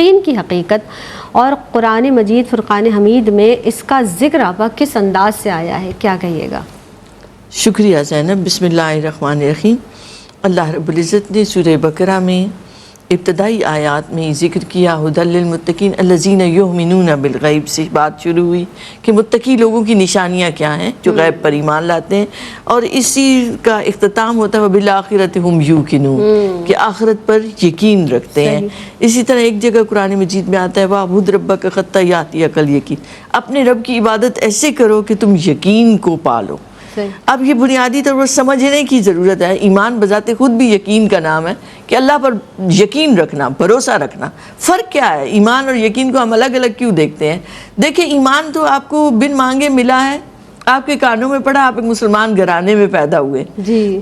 یقین کی حقیقت اور قرآن مجید فرقان حمید میں اس کا ذکر آپا کس انداز سے آیا ہے، کیا کہیے گا؟ شکریہ زینب۔ بسم اللہ الرحمن الرحیم۔ اللہ رب العزت نے سورہ بقرہ میں ابتدائی آیات میں ذکر کیا ھدی للمتقین الذین یؤمنون بالغیب سے بات شروع ہوئی کہ متقی لوگوں کی نشانیاں کیا ہیں، جو غیب پر ایمان لاتے ہیں، اور اسی کا اختتام ہوتا ہے وبالآخرۃ ھم یوقنون کہ آخرت پر یقین رکھتے ہیں۔ اسی طرح ایک جگہ قرآن مجید میں آتا ہے وَاعْبُدْ رَبَّكَ حَتَّىٰ یَأْتِیَکَ الْیَقِین، اپنے رب کی عبادت ایسے کرو کہ تم یقین کو پالو۔ اب یہ بنیادی طور پر سمجھنے کی ضرورت ہے، ایمان بذات خود بھی یقین کا نام ہے کہ اللہ پر یقین رکھنا، بھروسہ رکھنا۔ فرق کیا ہے؟ ایمان اور یقین کو ہم الگ الگ کیوں دیکھتے ہیں؟ دیکھیں، ایمان تو آپ کو بن مانگے ملا ہے، آپ کے کانوں میں پڑا، آپ ایک مسلمان گھرانے میں پیدا ہوئے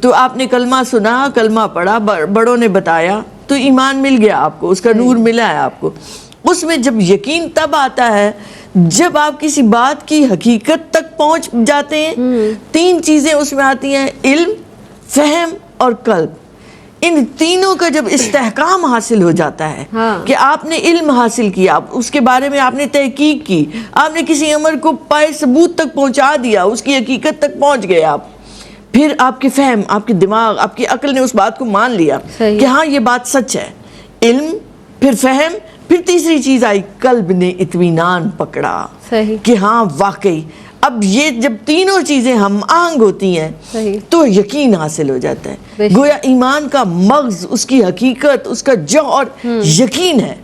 تو آپ نے کلمہ سنا، کلمہ پڑھا، بڑوں نے بتایا تو ایمان مل گیا آپ کو، اس کا نور ملا ہے آپ کو۔ اس میں جب یقین تب آتا ہے جب آپ کسی بات کی حقیقت تک پہنچ جاتے ہیں۔ تین چیزیں اس میں آتی ہیں، علم، فہم اور قلب۔ ان تینوں کا جب استحکام حاصل ہو جاتا ہے کہ آپ نے علم حاصل کیا، اس کے بارے میں آپ نے تحقیق کی، آپ نے کسی امر کو پائے ثبوت تک پہنچا دیا، اس کی حقیقت تک پہنچ گئے آپ، پھر آپ کے فہم، آپ کے دماغ، آپ کی عقل نے اس بات کو مان لیا کہ ہاں یہ بات سچ ہے۔ علم، پھر فہم، پھر تیسری چیز آئی قلب نے اطمینان پکڑا کہ ہاں واقعی۔ اب یہ جب تینوں چیزیں ہم آہنگ ہوتی ہیں تو یقین حاصل ہو جاتا ہے۔ گویا ایمان کا مغز، اس کی حقیقت، اس کا جوہر یقین ہے۔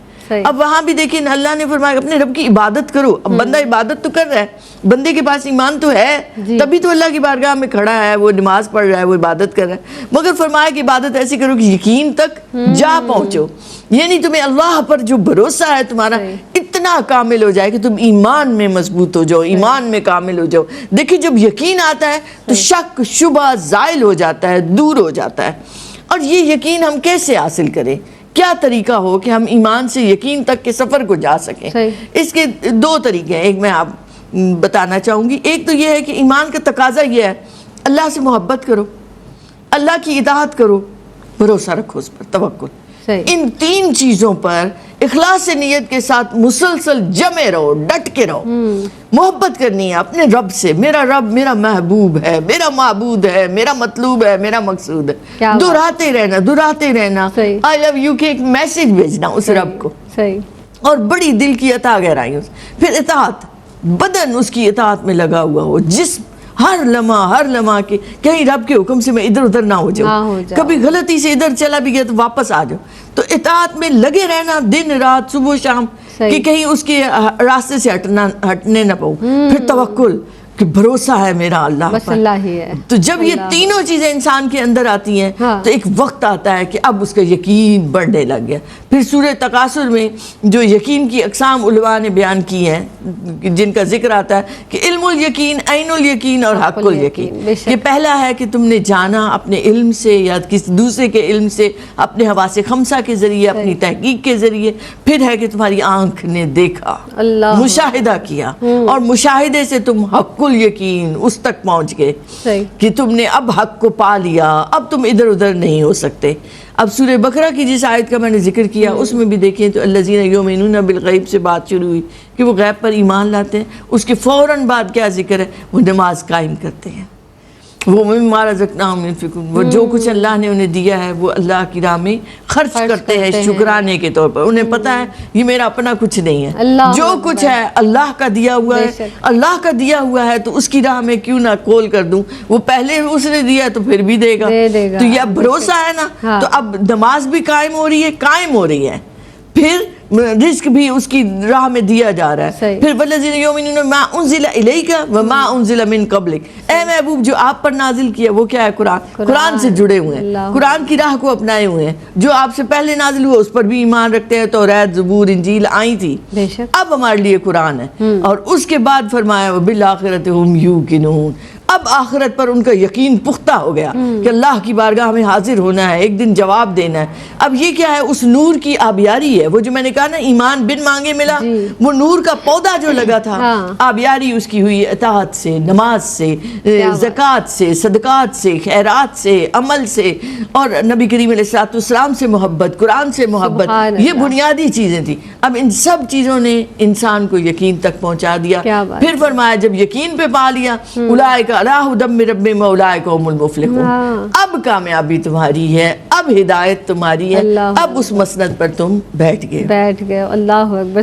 اب وہاں بھی دیکھیں اللہ نے فرمایا اپنے رب کی عبادت کرو۔ اب بندہ عبادت تو کر رہا ہے، بندے کے پاس ایمان تو ہے، تبھی تو اللہ کی بارگاہ میں کھڑا ہے، وہ نماز پڑھ رہا ہے، وہ عبادت کر رہا ہے، مگر فرمایا کہ عبادت ایسی کرو کہ یقین تک جا پہنچو، یعنی تمہیں اللہ پر جو بھروسہ ہے تمہارا اتنا کامل ہو جائے کہ تم ایمان میں مضبوط ہو جاؤ، ایمان میں کامل ہو جاؤ۔ دیکھیں جب یقین آتا ہے تو شک شبہ زائل ہو جاتا ہے، دور ہو جاتا ہے۔ اور یہ یقین ہم کیسے حاصل کریں؟ کیا طریقہ ہو کہ ہم ایمان سے یقین تک کے سفر کو جا سکیں؟ اس کے دو طریقے ہیں، ایک میں آپ بتانا چاہوں گی۔ ایک تو یہ ہے کہ ایمان کا تقاضا یہ ہے اللہ سے محبت کرو، اللہ کی اطاعت کرو، بھروسہ رکھو اس پر، توکل۔ ان تین چیزوں پر اخلاص نیت کے ساتھ مسلسل جمے رہو، ڈٹ کے رہو۔ محبت کرنی ہے اپنے رب سے، میرا رب میرا محبوب ہے، میرا معبود ہے، میرا مطلوب ہے، میرا مقصود ہے۔ دہراتے رہنا، دہراتے رہنا، آئی لو یو کے ایک میسج بھیجنا اس رب کو، اور بڑی دل کی عطا گہرائی۔ پھر اطاعت، بدن اس کی اطاعت میں لگا ہوا ہو، جسم ہر لمحہ کے کہیں رب کے حکم سے میں ادھر ادھر نہ ہو جاؤں، کبھی غلطی سے ادھر چلا بھی گیا تو واپس آ جاؤ۔ تو اطاعت میں لگے رہنا دن رات، صبح شام، کہ کہیں اس کے راستے سے ہٹنے نہ پاؤں۔ پھر توکل کہ بھروسہ ہے میرا اللہ بس اللہ ہی ہے۔ تو جب یہ تینوں چیزیں انسان کے اندر آتی ہیں تو ایک وقت آتا ہے کہ اب اس کا یقین بڑھنے لگ گیا۔ پھر سورہ تکاثر میں جو یقین کی اقسام علماء نے بیان کی ہیں، جن کا ذکر آتا ہے کہ علم الیقین، عین الیقین اور حق الیقین۔ یہ پہلا ہے کہ تم نے جانا اپنے علم سے یا کسی دوسرے کے علم سے، اپنے حواس خمسہ کے ذریعے، اپنی تحقیق کے ذریعے۔ پھر ہے کہ تمہاری آنکھ نے دیکھا، مشاہدہ کیا، اور مشاہدے سے تم حق یقین اس تک پہنچ گئے کہ تم نے اب حق کو پا لیا، اب تم ادھر ادھر نہیں ہو سکتے۔ اب سورہ بقرہ کی جس آیت کا میں نے ذکر کیا اس میں بھی دیکھیں تو الذین یؤمنون بالغیب سے بات شروع ہوئی کہ وہ غیب پر ایمان لاتے ہیں۔ اس کے فوراً بعد کیا ذکر ہے؟ وہ نماز قائم کرتے ہیں، وہ مما رزقناہم ينفقون، وہ جو کچھ اللہ نے انہیں دیا ہے وہ اللہ کی راہ میں خرچ کرتے ہیں شکرانے کے طور پر۔ انہیں پتہ ہے یہ میرا اپنا کچھ نہیں ہے، جو کچھ ہے اللہ کا دیا ہوا ہے، اللہ کا دیا ہوا ہے تو اس کی راہ میں کیوں نہ کھول کر دوں۔ وہ پہلے اس نے دیا تو پھر بھی دے گا، تو یہ بھروسہ ہے نا۔ تو اب نماز بھی قائم ہو رہی ہے، پھر رزق بھی اس کی راہ میں دیا جا رہا ہے۔ پھر والذین یؤمنون بما انزل الیک وما انزل من قبلک، اے محبوب جو آپ پر نازل کیا وہ کیا ہے؟ قرآن سے جڑے ہوئے ہیں، قرآن کی راہ کو اپنائے ہوئے ہیں۔ جو آپ سے پہلے نازل ہوا اس پر بھی ایمان رکھتے ہیں، توریت، زبور، انجیل آئی تھی، اب ہمارے لیے قرآن ہے۔ اور اس کے بعد فرمایا وبالآخرۃ ھم یوقنون، اب آخرت پر ان کا یقین پختہ ہو گیا کہ اللہ کی بارگاہ میں حاضر ہونا ہے، ایک دن جواب دینا ہے۔ اب یہ کیا ہے؟ اس نور کی آبیاری ہے، وہ جو میں نے کہا نا ایمان بن مانگے ملا، وہ نور کا پودا جو لگا تھا، آبیاری اس کی ہوئی اطاعت سے، نماز سے، زکوٰۃ سے، صدقات سے، خیرات سے، عمل سے، اور نبی کریم علیہ السلام سے محبت، قرآن سے محبت، یہ بنیادی چیزیں تھیں۔ اب ان سب چیزوں نے انسان کو یقین تک پہنچا دیا۔ پھر فرمایا جب یقین پہ پا لیا، اولئک علی ھدی من ربہم واولئک هم المفلحون، اب کامیابی تمہاری ہے، اب ہدایت تمہاری ہے، اب اس مسند پر تم بیٹھ گئے۔ اللہ اکبر۔